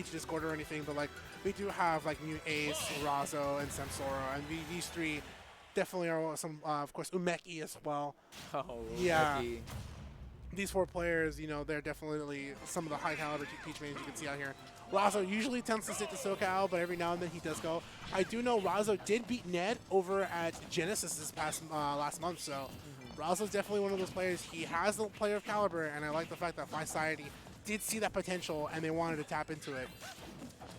Peach Discord or anything, but like we do have like new Ace, Razo, and Samsora, and these three definitely are some. Of course, Umeki as well. Oh, Yeah. Becky. These four players, you know, they're definitely some of the high caliber Peach mains you can see out here. Razo usually tends to stick to SoCal, but every now and then he does go. I do know Razo did beat Ned over at Genesis this past last month, so Razo's definitely one of those players. He has the player of caliber, and I like the fact that Society did see that potential and they wanted to tap into it.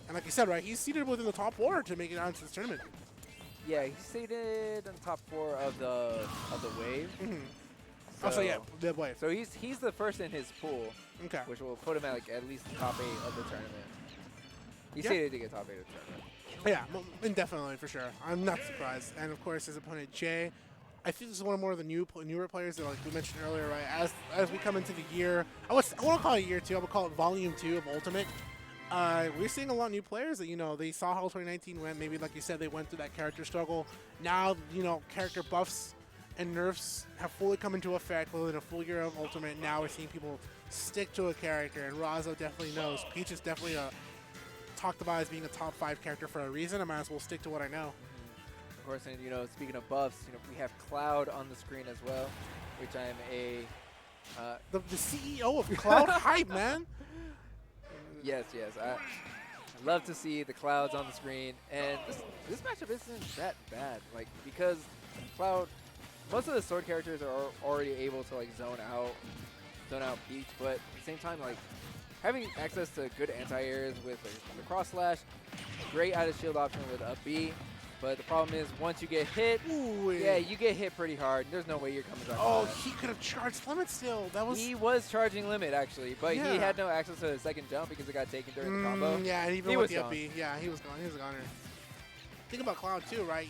And like you said, right, he's seated within the top four to make it out into this tournament. Yeah, he seated in the top 4 of the wave. So yeah, the wave. So he's the first in his pool, Okay. which will put him at like at least the top 8 of the tournament. He's Yeah. seated to get top 8 of the tournament. Yeah, indefinitely for sure. I'm not surprised. And of course, his opponent Jay. I think this is one more of the newer players that, like we mentioned earlier, right? As we come into the year, I won't call it year 2. I would call it volume 2 of Ultimate. We're seeing a lot of new players that, you know, they saw how 2019 went. Maybe, like you said, they went through that character struggle. Now, you know, character buffs and nerfs have fully come into effect within a full year of Ultimate. Now we're seeing people stick to a character, and Razo definitely knows. Peach is definitely talked about as being a top 5 character for a reason. I might as well stick to what I know. Of course, and you know, speaking of buffs, you know, we have Cloud on the screen as well, which I'm a The CEO of Cloud Hype, man. yes. I love to see the Clouds on the screen, and this matchup isn't that bad. Like, because Cloud, most of the sword characters are already able to like zone out Peach, but at the same time, like having access to good anti-airs with the cross slash, great out of shield option with up B. But the problem is, once you get hit, Ooh, yeah, you get hit pretty hard. There's no way you're coming back. Oh, from that. he could have charged limit still. That was. He was charging limit actually, but Yeah. he had no access to the second jump because it got taken during the combo. Yeah, and even He with was the gone. up B, yeah, he was gone. He was a goner. Think about Cloud too, right?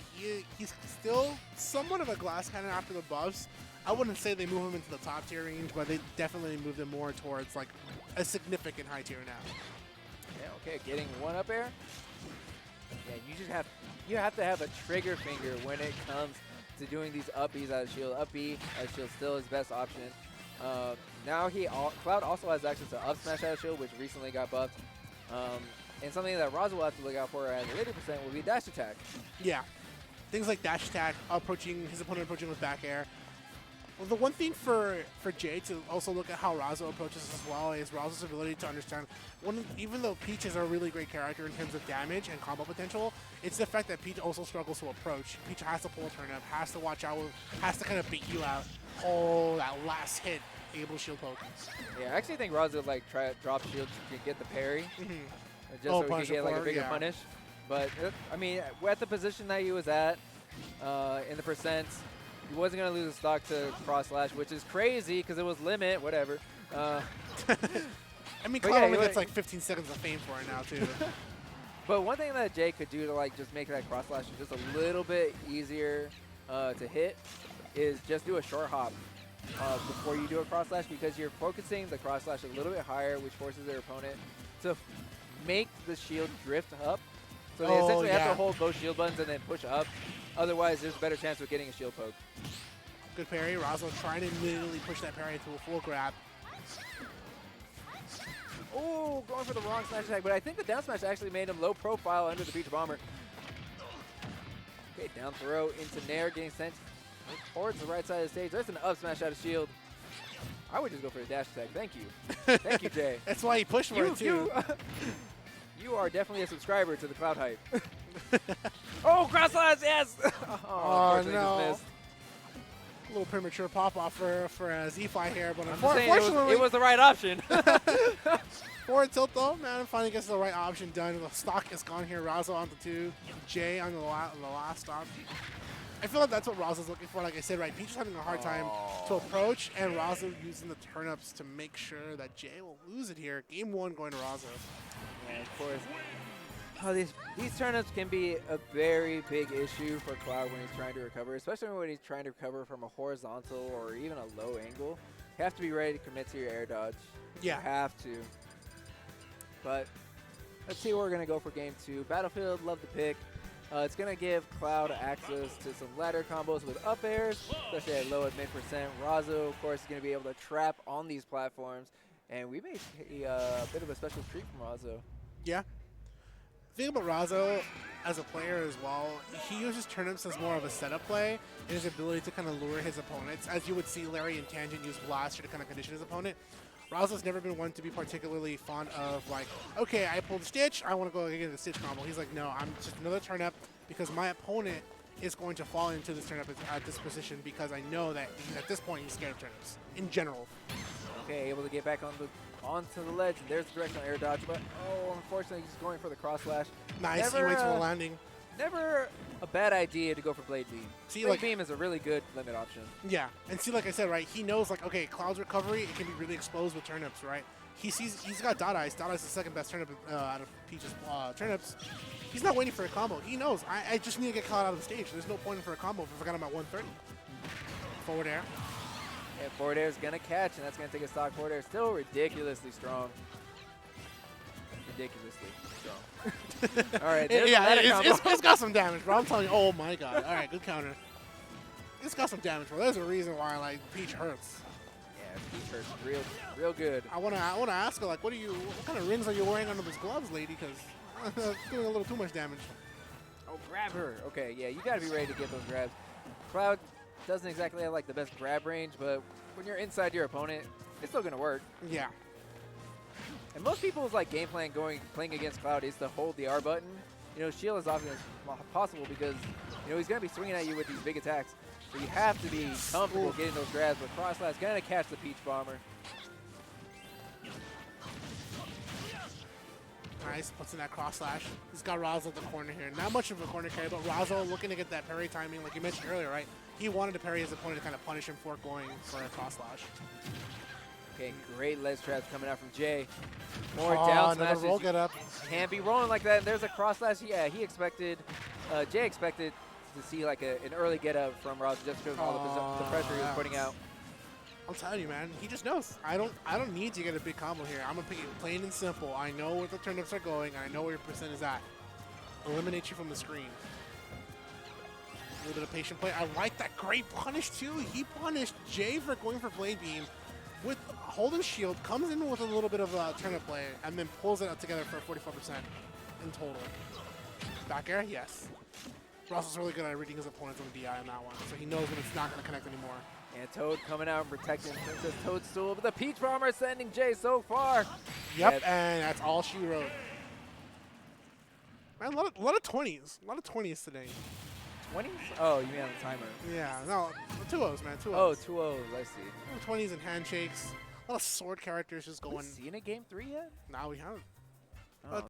He's still somewhat of a glass cannon after the buffs. I wouldn't say they move him into the top tier range, but they definitely moved him more towards like a significant high tier now. Yeah, okay, getting one up air. Yeah, you have to have a trigger finger when it comes to doing these up Bs out of shield. Up B out of shield still his best option. Now Cloud also has access to up smash out of shield, which recently got buffed. And something that Razo will have to look out for at a later percent will be dash attack. Yeah, things like dash attack, approaching his opponent approaching with back air. Well, the one thing for Jay to also look at how Razo approaches as well is Razo's ability to understand, even though Peach is a really great character in terms of damage and combo potential, it's the fact that Peach also struggles to approach. Peach has to pull a turn up, has to watch out, has to kind of beat you out. Oh, that last hit, able shield poke. Yeah, I actually think Razo would like try to drop shield to get the parry, just so he punish could get like a forward, bigger yeah. punish. But I mean, at the position that he was at in the percents, he wasn't going to lose a stock to cross slash, which is crazy because it was limit, whatever. I mean, But Cloud yeah, only he gets wa- like 15 seconds of fame for it now, too. But one thing that Jay could do to like just make that cross slash just a little bit easier to hit is just do a short hop before you do a cross slash, because you're focusing the cross slash a little bit higher, which forces their opponent to make the shield drift up. So they essentially have to hold both shield buttons and then push up. Otherwise, there's a better chance of getting a shield poke. Good parry. Razo trying to literally push that parry into a full grab. Oh, going for the wrong smash attack, but I think the down smash actually made him low profile under the Beach Bomber. Okay, down throw into Nair, getting sent towards the right side of the stage. There's an up smash out of shield. I would just go for a dash attack. Thank you. Thank you, Jay. That's why he pushed for it, too. You are definitely a subscriber to the Cloud Hype. Oh, cross slash, yes! Unfortunately just no. missed. A little premature pop-off for Z-Fly here, but I'm just saying unfortunately, it was the right option. forward tilt though, man, finally gets the right option done. The stock is gone here. Razo on the 2, Jay on the last stop. I feel like that's what Razo's looking for. Like I said, right, Peach is having a hard time to approach, and Razo using the turn-ups to make sure that Jay will lose it here. Game 1 going to Razo. Yeah, of course. Oh, these turnips can be a very big issue for Cloud when he's trying to recover, especially when he's trying to recover from a horizontal or even a low angle. You have to be ready to commit to your air dodge. Yeah. You have to. But let's see where we're going to go for game 2. Battlefield, love the pick. It's going to give Cloud access to some ladder combos with up airs, especially at low and mid percent. Razo, of course, is going to be able to trap on these platforms. And we may see a bit of a special treat from Razo. Yeah. The thing about Razo as a player as well, he uses turnips as more of a setup play in his ability to kind of lure his opponents. As you would see Larry and Tangent use Blaster to kind of condition his opponent. Razo's never been one to be particularly fond of like, okay, I pulled the Stitch, I want to go get the Stitch combo. He's like, no, I'm just another turnip because my opponent is going to fall into this turnip at this position because I know that at this point he's scared of turnips in general. Okay, able to get back onto the ledge. There's the directional air dodge, but oh, unfortunately he's going for the cross slash. Nice, he waits for the landing. Never a bad idea to go for Blade Beam. See, Blade like, Beam is a really good limit option. Yeah, and see, like I said, right, he knows, like, okay, Cloud's recovery, it can be really exposed with turnips, right? He's got Dot Ice. Dot Ice is the second best turnip out of Peach's turnips. He's not waiting for a combo. He knows, I just need to get Cloud out of the stage. There's no point for a combo if I got him at 130. Forward air. Yeah, forward air is going to catch, and that's going to take a stock forward air. Still ridiculously strong. Ridiculously strong. All right, yeah, it's got some damage, bro. I'm telling you, oh my god. All right, good counter. It's got some damage, bro. There's a reason why, like, Peach hurts. Yeah, Peach hurts real good. I wanna ask her, like, what kind of rings are you wearing under those gloves, lady? Because doing a little too much damage. Oh, grab her. Okay, yeah, you got to be ready to get those grabs. Cloud doesn't exactly have, like, the best grab range, but when you're inside your opponent, it's still going to work. Yeah. And most people's, like, game plan playing against Cloud is to hold the R button. You know, shield as often as possible because, you know, he's going to be swinging at you with these big attacks. So you have to be comfortable getting those grabs, but cross slash going to catch the Peach Bomber. Nice, puts in that cross slash. He's got Razo at the corner here. Not much of a corner carry, but Razo looking to get that parry timing, like you mentioned earlier, right? He wanted to parry his opponent to kind of punish him for going for a cross slash. Okay, great ledge traps coming out from Jay. More down smashes. Roll get up. Can't be rolling like that. And there's a cross slash. Yeah, he expected, Jay expected to see like an early get up from Razo just because of all the pressure he was putting out. I'm telling you, man, he just knows. I don't need to get a big combo here. I'm gonna pick it plain and simple. I know where the turnips are going, and I know where your percent is at. Eliminate you from the screen. A little bit of patient play. I like that great punish too. He punished Jay for going for Blade Beam with holding shield, comes in with a little bit of a turnip play, and then pulls it out together for 44% in total. Back air, yes. Ross is really good at reading his opponents on the DI on that one, so he knows when it's not going to connect anymore. And Toad coming out and protecting Princess Toadstool, but the Peach Bomber sending Jay so far. Yep, and that's all she wrote. Man, a lot of 20s. A lot of 20s today. 20s? Oh, you mean on the timer? Yeah, no, 2-0s, man, 2-0s. Oh, 2-0s, I see. 20s and handshakes. A lot of sword characters just going. Have we seen a game 3 yet? Nah, we haven't. Oh.